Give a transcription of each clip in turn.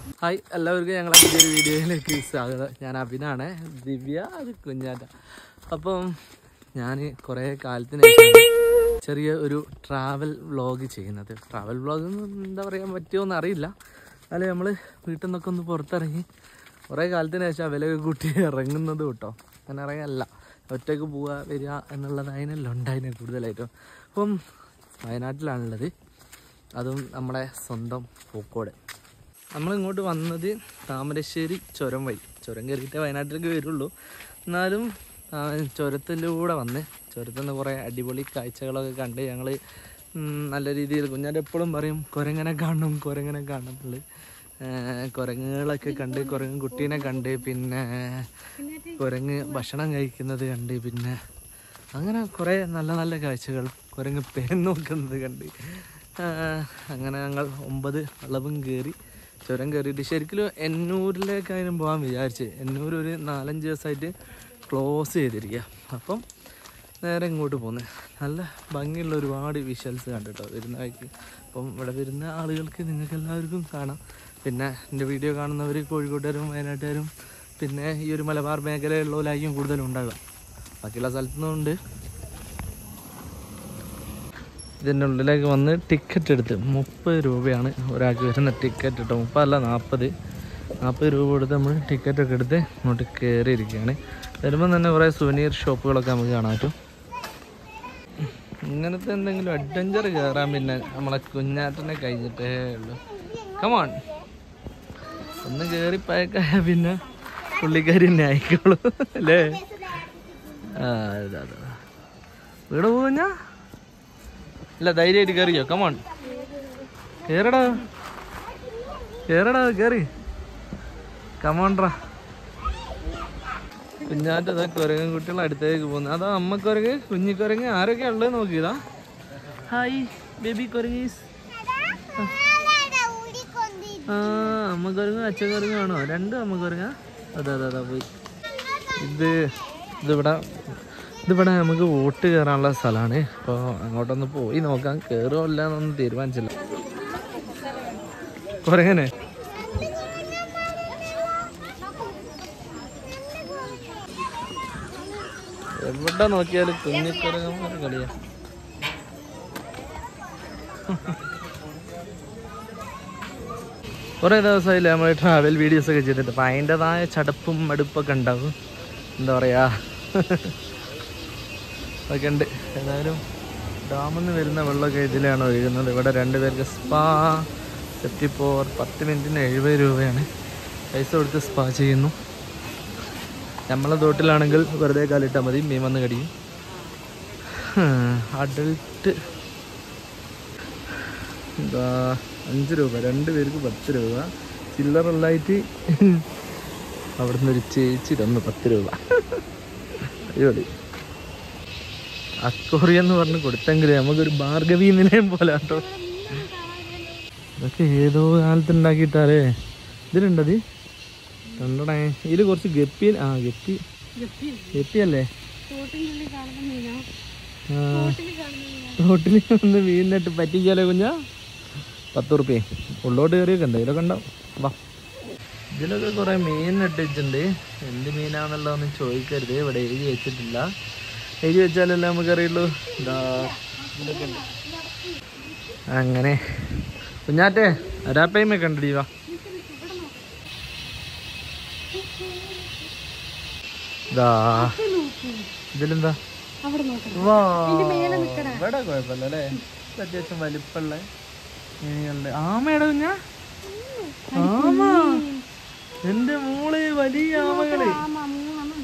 Hi എല്ലാവർക്കും ഞങ്ങളെ പുതിയൊരു വീഡിയോയിലേക്ക് സ്വാഗതം. ഞാൻ അഭിനാണ്, ദിവ്യ അത് കുഞ്ഞാറ്റ. അപ്പം ഞാൻ കുറേ കാലത്തിന് ചെറിയ ഒരു ട്രാവൽ വ്ളോഗ് ചെയ്യുന്നത്. ട്രാവൽ വ്ളോഗ് എന്താ പറയാൻ പറ്റുമോയെന്ന് അറിയില്ല. അല്ലെ നമ്മൾ വീട്ടിൽ നിന്നൊക്കെ ഒന്ന് പുറത്തിറങ്ങി കുറേ കാലത്തിന് ശേഷം വിലയൊക്കെ കൂട്ടി ഇറങ്ങുന്നത് കേട്ടോ. അങ്ങനെ ഇറങ്ങല്ല, ഒറ്റയ്ക്ക് പോവുക വരിക എന്നുള്ളത് അതിനല്ല ഉണ്ടായിരുന്നു കൂടുതലായിട്ടും. അപ്പം വയനാട്ടിലാണുള്ളത്, അതും നമ്മുടെ സ്വന്തം പൂക്കോട്. നമ്മളിങ്ങോട്ട് വന്നത് താമരശ്ശേരി ചുരം വഴി. ചുരം കയറിയിട്ടേ വയനാട്ടിലേക്ക് വരുള്ളൂ. എന്നാലും ചുരത്തിലൂടെ വന്ന് ചുരത്തിൽ നിന്ന് കുറേ അടിപൊളി കാഴ്ചകളൊക്കെ കണ്ട് ഞങ്ങൾ നല്ല രീതിയിൽ, കുഞ്ഞാൻ്റെ എപ്പോഴും പറയും കുരങ്ങനെ കാണണം എന്നുള്ളത്. കുരങ്ങുകളൊക്കെ കണ്ട്, കുരങ്ങ് കുട്ടീനെ കണ്ട്, പിന്നെ കുരങ്ങ് ഭക്ഷണം കഴിക്കുന്നത് കണ്ട്, പിന്നെ അങ്ങനെ കുറേ നല്ല നല്ല കാഴ്ചകൾ, കുരങ്ങ് പേൻ നോക്കുന്നത് കണ്ട് അങ്ങനെ ഞങ്ങൾ 9 വളവും കയറി ചുരം കയറിയിട്ട് ശരിക്കും എന്നൂരിലേക്കായാലും പോകാൻ വിചാരിച്ച്. എന്നൂർ ഒരു 4-5 ദിവസമായിട്ട് ക്ലോസ് ചെയ്തിരിക്കുക. അപ്പം നേരെ ഇങ്ങോട്ട് പോകുന്നത്. നല്ല ഭംഗിയുള്ള ഒരുപാട് വിഷ്വൽസ് കണ്ടിട്ടോ വരുന്ന വഴിക്ക്. അപ്പം ഇവിടെ വരുന്ന ആളുകൾക്ക് നിങ്ങൾക്ക് എല്ലാവർക്കും കാണാം. പിന്നെ എൻ്റെ വീഡിയോ കാണുന്നവർ കോഴിക്കോട്ടുകാരും വയനാട്ടുകാരും പിന്നെ ഈ ഒരു മലബാർ മേഖലയുള്ളവരായിരിക്കും കൂടുതലും ഉണ്ടാകുക. ബാക്കിയുള്ള സ്ഥലത്തുനിന്നുണ്ട്. ഇതിൻ്റെ ഉള്ളിലേക്ക് വന്ന് ടിക്കറ്റ് എടുത്ത് 30 രൂപയാണ് ഒരാൾക്ക് വരുന്ന ടിക്കറ്റ് കേട്ടോ. 30 അല്ല 40 രൂപ കൊടുത്ത് നമ്മൾ ടിക്കറ്റൊക്കെ എടുത്ത് ഇങ്ങോട്ട് കയറിയിരിക്കുകയാണ്. വരുമ്പോൾ തന്നെ കുറേ സുവനീർ ഷോപ്പുകളൊക്കെ നമുക്ക് കാണാൻ പറ്റും. ഇങ്ങനത്തെ എന്തെങ്കിലും അഡ്വഞ്ചർ കയറാൻ പിന്നെ നമ്മളെ കുഞ്ഞാറ്റനെ കഴിഞ്ഞിട്ടേ ഉള്ളൂ. കമോൺ, ഒന്ന് കയറിപ്പയക്കായ പിന്നെ പുള്ളിക്കാരി തന്നെ ആയിക്കോളൂ അല്ലേ. അതാ വീട് പോഞ്ഞാ ഇല്ല, ധൈര്യമായിട്ട് കയറിയോ. കമോൺ, കയറടാ കയറി കമോൺട്രാ. കുഞ്ഞാറ്റതാ കുരങ്ങൻ കുട്ടികൾ അടുത്തേക്ക് പോകുന്നു. അതാ അമ്മക്കുരങ്ങ്, കുഞ്ഞിക്കുരങ്ങ്, ആരൊക്കെ ഉള്ളത് നോക്കിയതാ. Hi baby കുരങ്ങീസ്. അമ്മക്കുരങ്ങും അച്ഛക്കുരങ്ങും ആണോ? 2 അമ്മക്കുരങ്ങ. അതാ പോയി. ഇതിവിടെ നമുക്ക് വോട്ട് കയറാനുള്ള സ്ഥലമാണ്. അപ്പോൾ അങ്ങോട്ടൊന്ന് പോയി നോക്കാം. കയറുമോ ഇല്ല എന്നൊന്നും തീരുമാനിച്ചില്ല. കുരങ്ങനെ എവിടെ നോക്കിയാലും കുഞ്ഞിക്കുരങ്ങന്മാരെ കളിയാ. കുറേ ദിവസമായില്ലേ നമ്മൾ ട്രാവൽ വീഡിയോസൊക്കെ ചെയ്തിട്ട്. അപ്പം അതിൻ്റെതായ ചടപ്പും മടുപ്പൊക്കെ ഉണ്ടാവും. എന്താ പറയുക, ഒക്കെ ഉണ്ട്. ഏതായാലും ഡാമിൽ നിന്ന് വരുന്ന വെള്ളമൊക്കെ ഇതിലാണ് ഒഴുകുന്നത്. ഇവിടെ 2 പേർക്ക് സ്പാ സെപ്റ്റിപ്പോർ 10 മിനിറ്റിന് 70 രൂപയാണ്. പൈസ കൊടുത്ത് സ്പാ ചെയ്യുന്നു. നമ്മളെ തോട്ടിലാണെങ്കിൽ വെറുതെ കാലിട്ടാൽ മതി, മീൻ വന്ന് കടിക്കും. അഡൽട്ട് 5 രൂപ, 2 പേർക്ക് 10 രൂപ. ചില്ലറുള്ളായിട്ട് അവിടെ നിന്ന് ഒരു ചേച്ചി തന്നു 10 രൂപ. അടിപൊളി. അക്കോറിയെന്ന് പറഞ്ഞ് കൊടുത്തെങ്കിൽ നമുക്കൊരു ഭാർഗവീ നിലയം പോലെ കേട്ടോ. ഇതൊക്കെ ഏതോ കാലത്ത് ഉണ്ടാക്കിയിട്ടാലേ. ഇതിലുണ്ടത് കണ്ടടേ. ഇതിൽ കുറച്ച് ഗപ്പി അല്ലേ തോട്ടിൽ വന്ന് മീനിട്ട് പറ്റിക്കാലോ കുഞ്ഞാ. 10 റുപ്യ ഉള്ളോട്ട് കയറിയൊക്കെ ഉണ്ട്. ഇതിലൊക്കെ ഉണ്ടാവും. വാ, ഇതിലൊക്കെ കുറേ മീൻ ഇട്ടിട്ടുണ്ട്. എന്ത് മീനാണെന്നുള്ളതൊന്നും ചോദിക്കരുത്, ഇവിടെ എഴുതി വെച്ചിട്ടില്ല. എഴുതി വെച്ചാലല്ലേ നമുക്കറിയുള്ളൂ. ഇതിലൊക്കെ ഉണ്ട്. അങ്ങനെ കുഞ്ഞാറ്റേ അരാപ്പയ്മ കണ്ടടി. വാ, ഇതിലെന്താ? വാ, ഇവിടെ കുഴപ്പമില്ല അല്ലേ. അത്യാവശ്യം വലിപ്പമുള്ള മീനുകളുടെ. ആമയുടെ കുഞ്ഞാ, ആമ. എന്റെ മോള് വലിയ ആമകള്.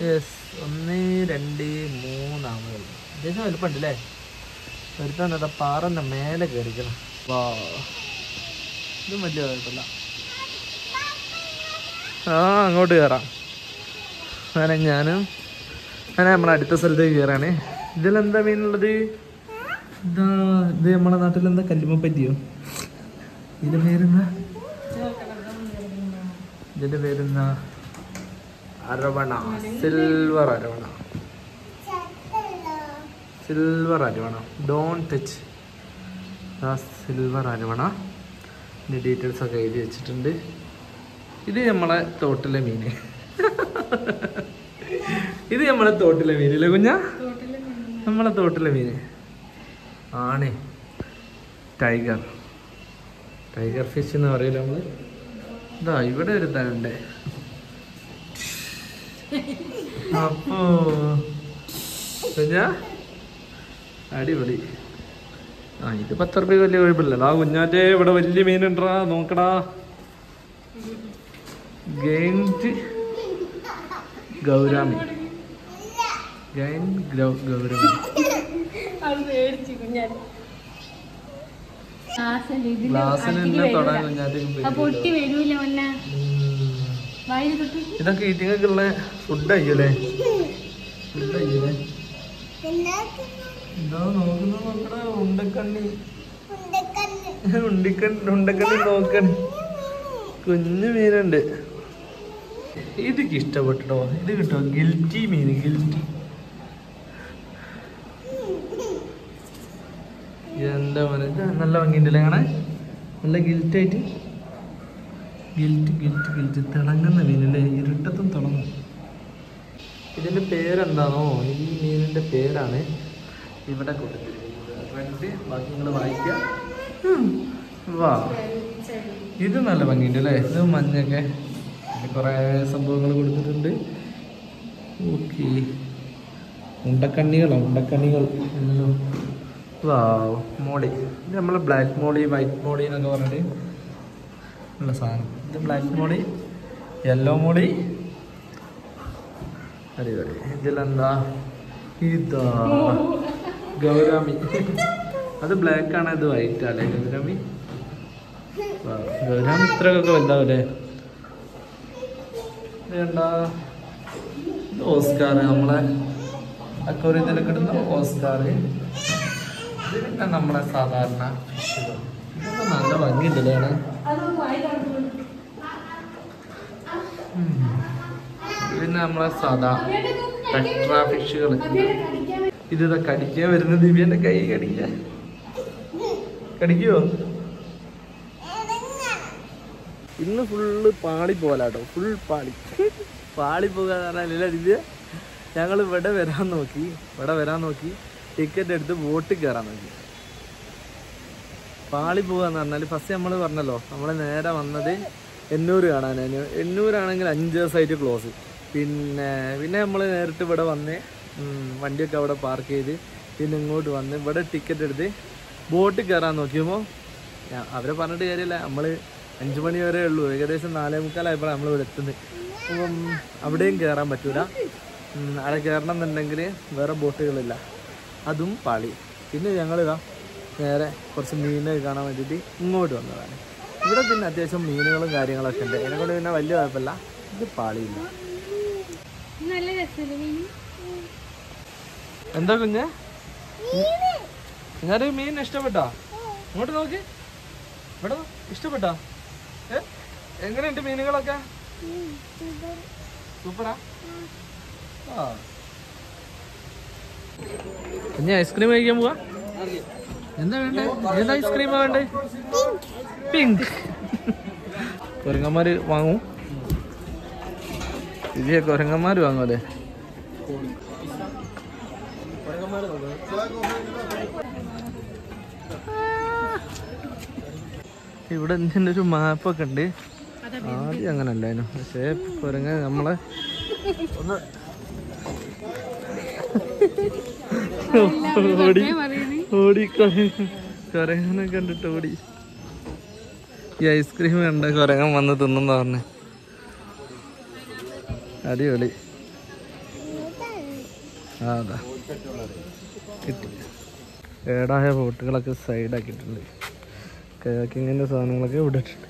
യെസ്, 1, 2, 3 ആമകൾ. അത്യാവശ്യം വലിപ്പമുണ്ട് അല്ലേ. വരുത്താൻ പാറന്റെ മേലെ കയറിക്കണം. വാ, ഇതും വലിയ കുഴപ്പമില്ല. അങ്ങോട്ട് കയറാം. ഞാൻ നമ്മളെ അടുത്ത സ്ഥലത്തേക്ക് കയറാണ്. ഇതിലെന്താ മീനുള്ളത്? ഇത് നമ്മളെ നാട്ടിലെന്താ കല്ലുമ്മപ്പറ്റിയോ? ഇതിന്റെ പേരെന്താ? Aravana, silver aravana. Don't touch. Silver aravana. ഇതിൻ്റെ ഡീറ്റെയിൽസൊക്കെ എഴുതി വെച്ചിട്ടുണ്ട്. ഇത് നമ്മളെ തോട്ടിലെ മീന്. ഇത് നമ്മളെ തോട്ടിലെ മീനല്ലേ കുഞ്ഞാ? നമ്മളെ തോട്ടിലെ മീന് ആണ് ടൈഗർ ഫിഷ് എന്ന് പറയില്ല നമ്മള്. ഇതാ ഇവിടെ ഒരു തനുണ്ട്. അപ്പോ കുഞ്ഞാ അടിപൊളി. ഇത് 10 രൂപ വലിയ കുഴപ്പമില്ലല്ലോ. ആ കുഞ്ഞാറ്റേ ഇവിടെ വലിയ മീനുണ്ടാ നോക്കടാ. ഗൗരാമി ഇതൊക്കെ ഈറ്റിങ്ങൾക്കുള്ള ഫുഡ് അയ്യല്ലേ? എന്താ നോക്കുന്ന നോക്കടാ. ഉണ്ടക്കണ്ണി നോക്കണി. കുഞ്ഞു മീനുണ്ട്. ഇതൊക്കെ ഇഷ്ടപ്പെട്ടോ. ഇത് കിട്ടോ ഗിൽറ്റി മീൻ. എന്താ പറയുക, നല്ല ഭംഗിയുണ്ടല്ലേ കാണാൻ. നല്ല ഗിൽറ്റായിട്ട് ഗിൽറ്റ് തിളങ്ങുന്ന മീനല്ലേ. ഇരുട്ടത്തും തിളങ്ങും. ഇതിൻ്റെ പേരെന്താണോ? ഈ മീനിൻ്റെ പേരാണ് ഇവിടെ കൊടുത്തിരിക്കുന്നത്. ബാക്കി നിങ്ങൾ വായിക്കുക. വാ, ഇത് നല്ല ഭംഗിയുണ്ട് അല്ലേ? ഇത് മഞ്ഞൊക്കെ കുറേ സംഭവങ്ങൾ കൊടുത്തിട്ടുണ്ട്. ഓക്കെ, ഉണ്ടക്കണ്ണികൾ. വാ, മോളി. ഇത് നമ്മൾ ബ്ലാക്ക് മോളി, വൈറ്റ് മോളി എന്നൊക്കെ പറഞ്ഞിട്ട് ഉള്ള സാധനം. ഇത് ബ്ലാക്ക് മോളി, യെല്ലോ മോളി. അടിപൊളി. ഇതിലെന്താ? ഇതാ ഗൗരാമി. അത് ബ്ലാക്ക് ആണ്, ഇത് വൈറ്റ് ആണ് ഗൗരാമി. ഗൗരാമി ഇത്രയൊക്കെ വലുതാവൂലേ? ഇതെന്താ? ഓസ്കാർ. നമ്മളെ അക്വേറിയത്തിലൊക്കെ ഇടുന്ന ഓസ്കാർ. ഇതിനൊക്കെ നമ്മളെ സാധാരണ ഫിഷുകൾ. ഇതൊക്കെ നല്ല ഭംഗിയുണ്ടല്ലേ? പിന്നെ നമ്മളെ സാധാ ടെട്രാ ഫിഷുകൾ. ഇതാ കടിക്കാൻ വരുന്നത്. ദിവ്യന്റെ കൈ കടിക്കുവോ? ഇന്ന് ഫുള്ള് പാളി പോലാട്ടോ. ഫുൾ പാളി പോകാന്ന് പറഞ്ഞാൽ ദിവ്യ ഞങ്ങൾ ഇവിടെ വരാൻ നോക്കി ടിക്കറ്റ് എടുത്ത് ബോട്ടിൽ കയറാൻ നോക്കി. പാളി പോകാന്ന് പറഞ്ഞാൽ ഫസ്റ്റ് നമ്മൾ പറഞ്ഞല്ലോ, നമ്മൾ നേരെ വന്നത് എന്നൂർ കാണാൻ. എന്നൂരാണെങ്കിൽ 5 ദിവസമായിട്ട് ക്ലോസ്. പിന്നെ നമ്മൾ നേരിട്ട് ഇവിടെ വന്ന് വണ്ടിയൊക്കെ അവിടെ പാർക്ക് ചെയ്ത് പിന്നെ ഇങ്ങോട്ട് വന്ന് ഇവിടെ ടിക്കറ്റ് എടുത്ത് ബോട്ടിൽ കയറാൻ നോക്കിയപ്പോൾ അവരെ പറഞ്ഞിട്ട് കാര്യമില്ല. നമ്മൾ 5 മണി വരെ ഉള്ളൂ. ഏകദേശം 4:45 നമ്മൾ ഇവിടെ എത്തുന്നത്. അപ്പം അവിടെയും കയറാൻ പറ്റൂല. അവിടെ കയറണം എന്നുണ്ടെങ്കിൽ വേറെ ബോട്ടുകളില്ല. അതും പാളി. പിന്നെ ഞങ്ങളിതാ നേരെ കുറച്ച് മീനൊക്കെ കാണാൻ വേണ്ടിയിട്ട് ഇങ്ങോട്ട് വന്നതാണ്. ഇവിടെ പിന്നെ അത്യാവശ്യം മീനുകളും കാര്യങ്ങളൊക്കെ ഉണ്ട്. അതിനെക്കൊണ്ട് പിന്നെ വലിയ കുഴപ്പമില്ല. ഇത് പാളിയില്ല. എന്താ കുഞ്ഞെ, നിങ്ങൾക്ക് മീൻ ഇഷ്ടപ്പെട്ടോ? ഇങ്ങോട്ട് നോക്കി. ഇവിടെ ഇഷ്ടപ്പെട്ടോ? എങ്ങനെയുണ്ട് മീനുകളൊക്കെ? സൂപ്പറാ. കുഞ്ഞെ ഐസ്ക്രീം കഴിക്കാൻ പോവാ? എന്താ വേണ്ടേ? ഏതാ ഐസ്ക്രീമാ വേണ്ടേ? പിങ്ക്. കുരങ്ങന്മാര് വാങ്ങും. ഇതിയെ കുരങ്ങന്മാര് വാങ്ങുമല്ലേ? ഇവിടെ ഇതിൻ്റെ ഒരു മാപ്പൊക്കെ ഉണ്ട്. ആദ്യം അങ്ങനെ അല്ലായിരുന്നു. പക്ഷേ കുരങ്ങ നമ്മളെ ഒന്ന് ഓടി കുരങ്ങനെ കണ്ടിട്ട് ഓടി. ഈ ഐസ്ക്രീം കണ്ട കുരങ്ങൻ വന്ന് തിന്നെന്ന് പറഞ്ഞ്. അടിപൊളി. അതാ കിട്ടി. കേടായ ബോട്ടുകളൊക്കെ സൈഡാക്കിയിട്ടുണ്ട്. കയാക്കിങ്ങിൻ്റെ സാധനങ്ങളൊക്കെ ഇവിടെ ഇട്ടിട്ടുണ്ട്.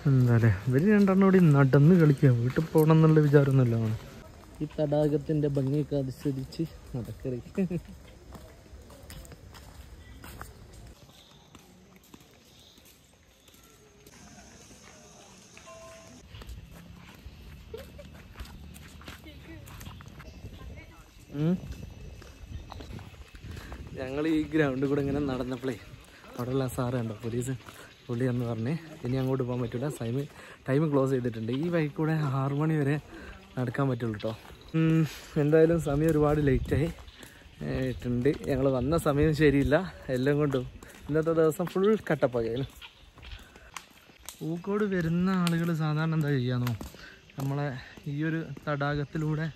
എന്താ ഇവർ രണ്ടെണ്ണം കൂടി നടന്ന് കളിക്കുക. വീട്ടിൽ പോകണം എന്നുള്ള വിചാരമൊന്നുമില്ല. ഈ തടാകത്തിൻ്റെ ഭംഗിയൊക്കെ അനുസരിച്ച് നടക്കറി. ഞങ്ങൾ ഈ ഗ്രൗണ്ടിൽ കൂടെ ഇങ്ങനെ നടന്നപ്പോഴേ അവിടെയുള്ള സാറ് കണ്ടോ, പോലീസ് പുള്ളി എന്ന് പറഞ്ഞ് ഇനി അങ്ങോട്ട് പോകാൻ പറ്റില്ല, ടൈം ക്ലോസ് ചെയ്തിട്ടുണ്ട്. ഈ വഴി കൂടെ 6 മണി വരെ നടക്കാൻ പറ്റുള്ളൂ കേട്ടോ. എന്തായാലും സമയം ഒരുപാട് ലേറ്റായി ട്ടുണ്ട്. ഞങ്ങൾ വന്ന സമയം ശരിയില്ല, എല്ലാം കൊണ്ടും ഇന്നത്തെ ദിവസം ഫുൾ കട്ടപ്പാകയാലും. പൂക്കോട് വരുന്ന ആളുകൾ സാധാരണ എന്താ ചെയ്യാന്നോ, നമ്മളെ ഈ ഒരു തടാകത്തിലൂടെ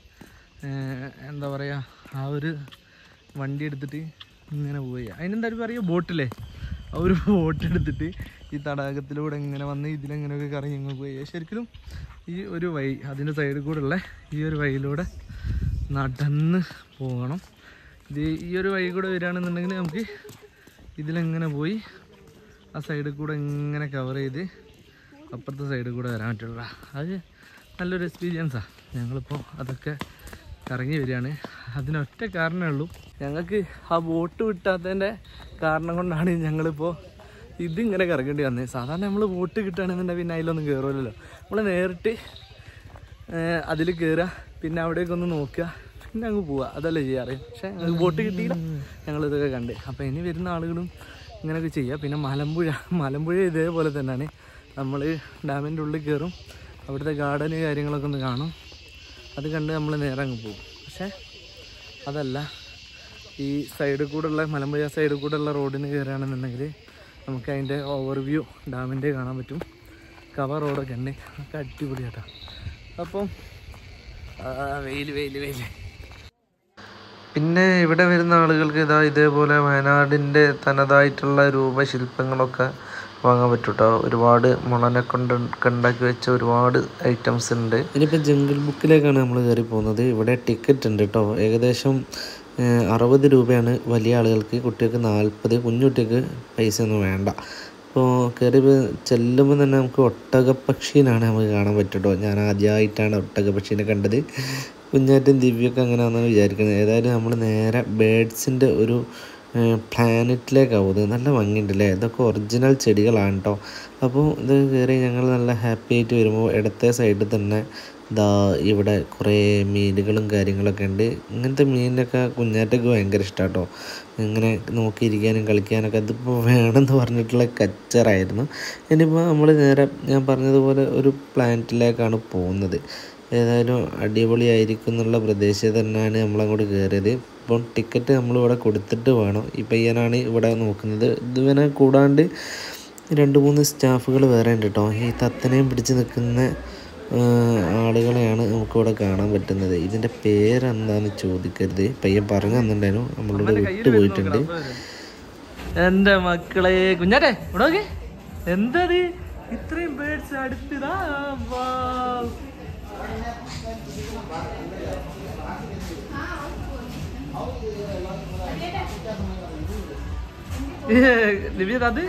എന്താ പറയുക, ആ ഒരു വണ്ടി എടുത്തിട്ട് ഇങ്ങനെ പോയി, അതിനെന്തായാലും പറയുക ബോട്ടില്ലേ, ആ ഒരു ബോട്ട് എടുത്തിട്ട് ഈ തടാകത്തിലൂടെ ഇങ്ങനെ വന്ന് ഇതിലെങ്ങനെയൊക്കെ കറങ്ങി ഇങ്ങനെ പോയി. ശരിക്കും ഈ ഒരു വഴി, അതിൻ്റെ സൈഡിൽ കൂടെ ഉള്ള ഈ ഒരു വഴിയിലൂടെ നടന്ന് പോകണം. ഈ ഒരു വഴി കൂടെ വരികയാണെന്നുണ്ടെങ്കിൽ നമുക്ക് ഇതിലെങ്ങനെ പോയി ആ സൈഡിൽ കൂടെ ഇങ്ങനെ കവർ ചെയ്ത് അപ്പുറത്തെ സൈഡിൽ കൂടെ വരാൻ പറ്റുള്ളൂ. അത് നല്ലൊരു എക്സ്പീരിയൻസാണ്. ഞങ്ങളിപ്പോൾ അതൊക്കെ കറങ്ങി വരികയാണ്. അതിനൊറ്റ കാരണമേ ഉള്ളൂ, ഞങ്ങൾക്ക് ആ ബോട്ട് വിട്ടാത്തതിൻ്റെ കാരണം കൊണ്ടാണ് ഞങ്ങളിപ്പോൾ ഇതിങ്ങനെ കറങ്ങേണ്ടി വന്നത്. സാധാരണ നമ്മൾ ബോട്ട് കിട്ടുകയാണെന്നുണ്ടെങ്കിൽ പിന്നെ അതിലൊന്നും കയറുമല്ലോ, നമ്മൾ നേരിട്ട് അതിൽ കയറുക, പിന്നെ അവിടേക്കൊന്ന് നോക്കുക, പിന്നെ അങ്ങ് പോവുക, അതല്ലേ ചെയ്യാറ്. പക്ഷേ ഞങ്ങൾക്ക് ബോട്ട് കിട്ടിയില്ല, ഞങ്ങളിതൊക്കെ കണ്ട്. അപ്പോൾ ഇനി വരുന്ന ആളുകളും ഇങ്ങനെയൊക്കെ ചെയ്യുക. പിന്നെ മലമ്പുഴ ഇതേപോലെ തന്നെയാണ്. നമ്മൾ ഡാമിൻ്റെ ഉള്ളിൽ കയറും, അവിടുത്തെ ഗാർഡന് കാര്യങ്ങളൊക്കെ ഒന്ന് കാണും, അത് കണ്ട് നമ്മൾ നേരെ അങ്ങ് പോകും. പക്ഷേ അതല്ല, ഈ സൈഡിൽ കൂടെയുള്ള മലമ്പുഴ സൈഡിൽ കൂടെയുള്ള റോഡിന് കയറുകയാണെന്നുണ്ടെങ്കിൽ നമുക്ക് അതിൻ്റെ ഓവർവ്യൂ ഡാമിൻ്റെ കാണാൻ പറ്റും. കവർ റോഡൊക്കെ ഉണ്ട്, ഒക്കെ അടിപൊളിയാട്ടോ. അപ്പം വെയിൽ. പിന്നെ ഇവിടെ വരുന്ന ആളുകൾക്ക് ഇതേപോലെ വയനാടിൻ്റെ തനതായിട്ടുള്ള രൂപശില്പങ്ങളൊക്കെ വാങ്ങാൻ പറ്റും കേട്ടോ. ഒരുപാട് മുളനെ കൊണ്ടൊക്കെ ഉണ്ടാക്കി വെച്ച ഒരുപാട് ഐറ്റംസ് ഉണ്ട്. ഇനിയിപ്പോൾ ജംഗിൾ ബുക്കിലേക്കാണ് നമ്മൾ കയറി പോകുന്നത്. ഇവിടെ ടിക്കറ്റ് ഉണ്ട് കേട്ടോ. ഏകദേശം 60 രൂപയാണ് വലിയ ആളുകൾക്ക്, കുട്ടികൾക്ക് 40, കുഞ്ഞുകുട്ടികൾക്ക് പൈസ ഒന്നും വേണ്ട. അപ്പോൾ കയറി ചെല്ലുമ്പോൾ തന്നെ നമുക്ക് ഒട്ടകപ്പക്ഷീനാണ് നമുക്ക് കാണാൻ പറ്റും കേട്ടോ. ഞാൻ ആദ്യമായിട്ടാണ് ഒട്ടകപ്പക്ഷീനെ കണ്ടത്. കുഞ്ഞാറ്റും ദിവ്യൊക്കെ അങ്ങനെയാണെന്നാണ് വിചാരിക്കുന്നത്. ഏതായാലും നമ്മൾ നേരെ ബേഡ്സിൻ്റെ ഒരു പ്ലാനറ്റിലേക്കാണ് പോകുന്നത്. നല്ല ഭംഗിയുണ്ടല്ലേ, ഇതൊക്കെ ഒറിജിനൽ ചെടികളാണ് കേട്ടോ. അപ്പോൾ ഇത് കയറി ഞങ്ങൾ നല്ല ഹാപ്പി ആയിട്ട് വരുമ്പോൾ ഇടത്തെ സൈഡിൽ തന്നെ ഇവിടെ കുറേ മീനുകളും കാര്യങ്ങളൊക്കെ ഉണ്ട്. ഇങ്ങനത്തെ മീനിനൊക്കെ കുഞ്ഞാറ്റൊക്കെ ഭയങ്കര ഇഷ്ടമാണ് കേട്ടോ. ഇങ്ങനെ നോക്കിയിരിക്കാനും കളിക്കാനൊക്കെ അതിപ്പോൾ വേണമെന്ന് പറഞ്ഞിട്ടുള്ള കച്ചറായിരുന്നു. ഇനിയിപ്പോൾ നമ്മൾ നേരെ ഞാൻ പറഞ്ഞതുപോലെ ഒരു പ്ലാനറ്റിലേക്കാണ് പോകുന്നത്. ഏതായാലും അടിപൊളിയായിരിക്കും എന്നുള്ള പ്രദേശത്ത് തന്നെയാണ് നമ്മളങ്ങോട്ട് കയറിയത്. ഇപ്പം ടിക്കറ്റ് നമ്മളിവിടെ കൊടുത്തിട്ട് വേണം. ഈ പയ്യനാണ് ഇവിടെ നോക്കുന്നത്. ഇതുവരെ കൂടാണ്ട് 2-3 സ്റ്റാഫുകൾ വേറെ ഉണ്ട് കേട്ടോ. ഈ തത്തനെയും പിടിച്ച് നിൽക്കുന്ന ആളുകളെയാണ് നമുക്കിവിടെ കാണാൻ പറ്റുന്നത്. ഇതിൻ്റെ പേരെന്താണെന്ന് ചോദിക്കരുത്, പയ്യൻ പറഞ്ഞു തന്നിട്ടുണ്ടായിരുന്നു, നമ്മളിവിടെ വിട്ടുപോയിട്ടുണ്ട്. എൻ്റെ മക്കളെ കുഞ്ഞാറ്റെ ഇവിടെ എന്താ ഇത്രയും ബേഡ്സ് അടുത്തതാ. ദിവ്യ അത്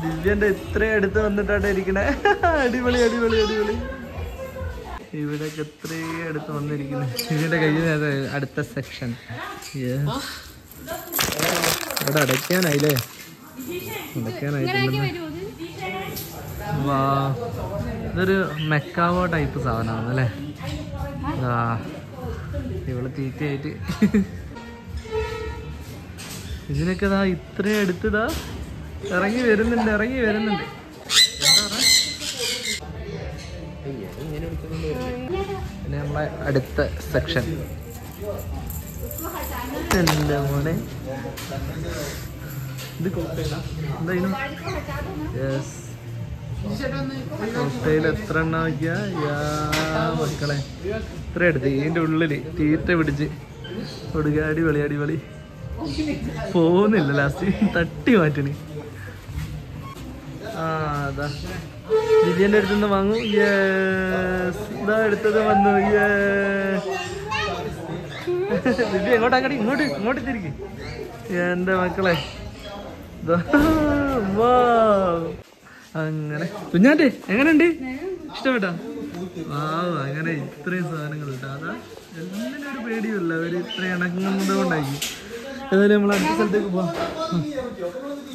ദിവ്യന്റെ ഇത്രയും അടുത്ത് വന്നിട്ടാണ് ഇരിക്കണേ. അടിപൊളി. ഇവിടൊക്കെ എത്രയും അടുത്ത് വന്നിരിക്കുന്നത്. ഇതിന്റെ കയ്യിൽ അടുത്ത സെക്ഷൻ ഇവിടെ അടയ്ക്കാനായില്ലേ, വാ ഇതൊരു മെക്കാവോ ടൈപ്പ് സാധനമാണ് അല്ലേ. ഇവിടെ തീറ്റയായിട്ട് ഇതിനൊക്കെ ഇത്രയും അടുത്തതാ ഇറങ്ങി വരുന്നുണ്ട്. പിന്നെ നമ്മളെ അടുത്ത സെക്ഷൻ എൻ്റെ മോനെ ഇത് കോട്ടയില എന്തായാലും കോട്ടയിൽ എത്ര എണ്ണ നോക്കിയാ മക്കളെ ഇത്ര എടുത്ത് ഇതിൻ്റെ ഉള്ളില് തീറ്റ പിടിച്ച് കൊടുക്കുക. അടിപൊളി പോകുന്നില്ല, ലാസ്റ്റ് തട്ടി മാറ്റണി. അതാ ദിവ്യൻ്റെ അടുത്തുനിന്ന് വാങ്ങും. ഇതാ എടുത്തത് വന്നു. ദിവ്യ എങ്ങോട്ടാക്കടി, ഇങ്ങോട്ട് തിരിക്ക്. എൻ്റെ മക്കളെ അങ്ങനെ കുഞ്ഞാറ്റെ എങ്ങനെയുണ്ട്, ഇഷ്ടപ്പെട്ടാ? അങ്ങനെ ഇത്രയും സാധനങ്ങൾ ഇട്ടാ. അതാ എല്ലാവരും ഒരു പേടിയല്ല, അവർ ഇത്രയും ഇണങ്ങുന്നത് കൊണ്ടായിരിക്കും. ഏതായാലും നമ്മൾ അടുത്ത സ്ഥലത്തേക്ക് പോവാം.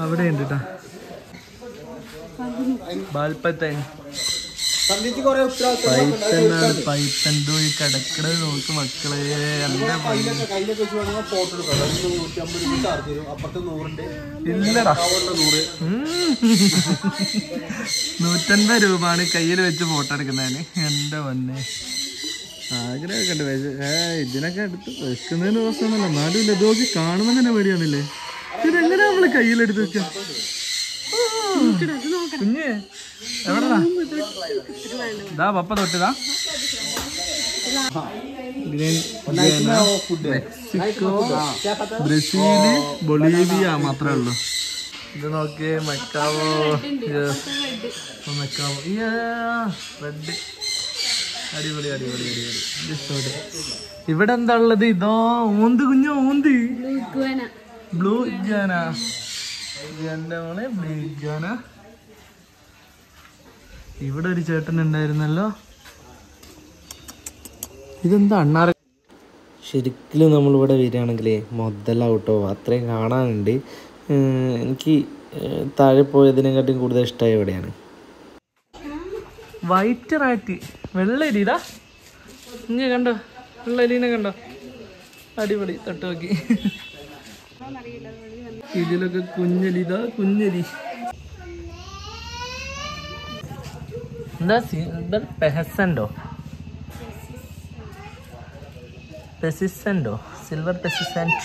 അവിടെ ഉണ്ട് കേട്ടാ ബാൽപ്പത്തൻ. പൈത്തണ്ടോ ഈ കിടക്കണത് നോക്ക് മക്കളെ. ഇല്ലടാ 150 രൂപയാണ് കയ്യിൽ വെച്ച് ഫോട്ടോ എടുക്കുന്നതിന്. എന്റെ പൊന്നെ ആഗ്രഹമൊക്കെ ഉണ്ട്. ഇതിനൊക്കെ എടുത്ത് വെക്കുന്നതിന് പ്രശ്നമൊന്നുമില്ല, എന്നാലും ഇല്ല ഇതൊക്കെ കാണുമ്പോൾ തന്നെ പേടിയാന്നില്ലേ. ഇതെങ്ങനെ നമ്മള് കയ്യിലെടുത്ത് വെക്ക? കുഞ്ഞ് എവിടെടാ? ഇതാ പപ്പ തൊട്ടതാ. മെക്സിക്കോ, ബ്രസീല്, ബൊളീവിയ മാത്രമേ ഉള്ളൂ. ഇത് നോക്കിയേ, മെക്കാവോ. മെക്കാവോ റെഡ്. അടിപൊളി അടിപൊളി അടിപൊളി. ഇഷ്ടപ്പെട്ടു. ഇവിടെ എന്താ ഉള്ളത്? ഇതോ ഓന്ത് കുഞ്ഞോ, ഓന്ത് ബ്ലൂ ഇഗ്വാന. എന്റെ മോളെ ബ്ലൂ ഇഗ്വാന. ഇവിടെ ഒരു ചേട്ടൻ ഉണ്ടായിരുന്നല്ലോ. ഇതെന്താ അണ്ണാറ? ശരിക്കും നമ്മളിവിടെ വരികയാണെങ്കിലേ മുതലാവട്ടോ, അത്രയും കാണാനുണ്ട്. എനിക്ക് താഴെ പോയതിനെക്കാട്ടും കൂടുതൽ ഇഷ്ടമായ ഇവിടെയാണ്. വൈറ്റ് റാറ്റ്, വെള്ളരി. ഇതാ ഇഞ്ഞ കണ്ടോ, വെള്ളരീനെ കണ്ടോ? അടിപൊളി. തൊട്ട് നോക്കി. ഇതിലൊക്കെ കുഞ്ഞലി. ഇതാ കുഞ്ഞലി. എന്താ പെഹസൻഡോ, പെസിസൻഡോ, സിൽവർ പെസിസൻഡ്.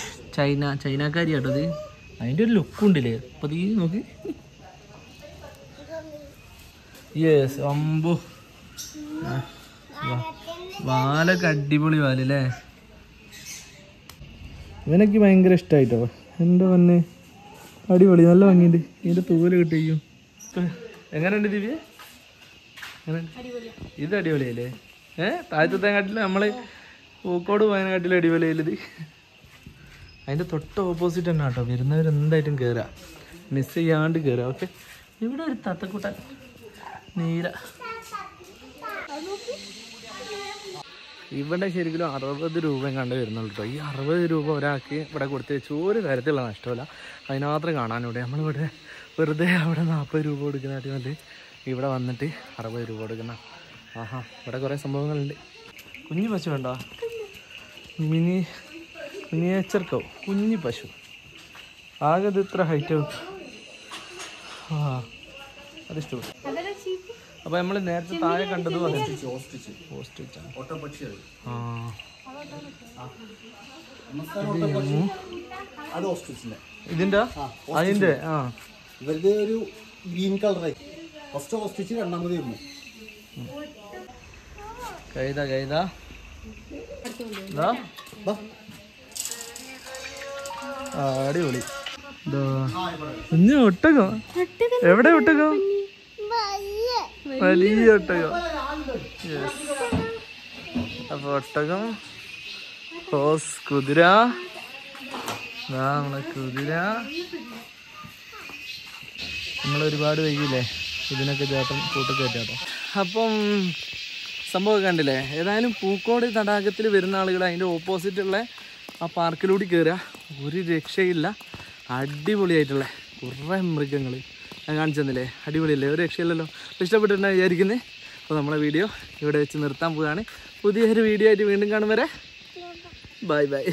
ചൈനക്കാരിയാട്ടോ ഇത്. അതിൻ്റെ ഒരു ലുക്കുണ്ടല്ലേ. അപ്പൊ ഈ നോക്കി. യെസ്, അമ്പോ വാലൊക്കെ അടിപൊളി വാലല്ലേ. ഇവനൊക്കെ ഭയങ്കര ഇഷ്ടമായിട്ടോ. എൻ്റെ പൊന്നെ അടിപൊളി, നല്ല ഭംഗിയുണ്ട്. ഇതിൻ്റെ തൂവല് കിട്ടിയും. എങ്ങനെയുണ്ട് ദിവ്യ? ഇത് അടിപൊളിയല്ലേ? താഴത്തെക്കാട്ടിൽ നമ്മള് പൂക്കോട് പോയതിനെക്കാട്ടിലും അടിപൊളിയല്ലേ ഇത്? അതിൻ്റെ തൊട്ട് ഓപ്പോസിറ്റ് തന്നെ കേട്ടോ. വരുന്നവരെന്തായിട്ടും കയറുക, മിസ് ചെയ്യാണ്ട് കയറുക. ഓക്കെ, ഇവിടെ ഒരു തത്തക്കൂട്ടൻ നീല. ഇവിടെ ശരിക്കും 60 രൂപ കണ്ട് വരുന്നുള്ളൂ കേട്ടോ. ഈ 60 രൂപ ഒരാൾക്ക് ഇവിടെ കൊടുത്ത് വെച്ച് ഒരു കാര്യത്തിലുള്ള നഷ്ടമില്ല. അതിനാത്രം കാണാനിവിടെ. നമ്മളിവിടെ വെറുതെ അവിടെ 40 രൂപ കൊടുക്കുന്നതായിട്ട് വന്നിട്ട് ഇവിടെ വന്നിട്ട് 60 രൂപ കൊടുക്കുന്ന. ആഹാ, ഇവിടെ കുറേ സംഭവങ്ങളുണ്ട്. കുഞ്ഞു പശു വേണ്ടോ? മിനിയേച്ചർ കൗ, കുഞ്ഞു പശു. ആകെ ഇത് ഇത്ര ഹൈറ്റ്. ആ, അതിഷ്ടപ്പെട്ടു. അപ്പൊ നമ്മള് നേരത്തെ താഴെ കണ്ടത് ഇതിന്റെ അതിന്റെ ഇവരുടെ ഒരു ഗ്രീൻ കളർ. ഫസ്റ്റ് ഓസ്ട്രിച്ച്, രണ്ടാമത് കൈത അടിപൊളി. കുഞ്ഞു ഒട്ടകോ? എവിടെ ഒട്ടകോ? വലിയ ഒട്ടകം. അപ്പൊ ഒട്ടകം, ഹോസ്, കുതിര. നമ്മളെ കുതിര. നമ്മളൊരുപാട് വൈകില്ലേ ഇതിനൊക്കെ ചേട്ടൻ കൂട്ടക്കയറ്റാട്ടോ. അപ്പം സംഭവം കണ്ടില്ലേ? ഏതായാലും പൂക്കോട് തടാകത്തിൽ വരുന്ന ആളുകൾ അതിൻ്റെ ഓപ്പോസിറ്റുള്ള ആ പാർക്കിലൂടെ കയറുക. ഒരു രക്ഷയില്ല. അടിപൊളിയായിട്ടുള്ള കുറേ മൃഗങ്ങൾ ഞാൻ കാണിച്ചു തന്നില്ലേ? അടിപൊളിയല്ലേ? ഒരു രക്ഷയില്ലല്ലോ. ഇഷ്ടപ്പെട്ടിട്ടുണ്ടെന്ന് വിചാരിക്കുന്നത്. അപ്പോൾ നമ്മളെ വീഡിയോ ഇവിടെ വെച്ച് നിർത്താൻ പോവുകയാണ്. പുതിയൊരു വീഡിയോ ആയിട്ട് വീണ്ടും കാണും വരെ ബൈ ബൈ.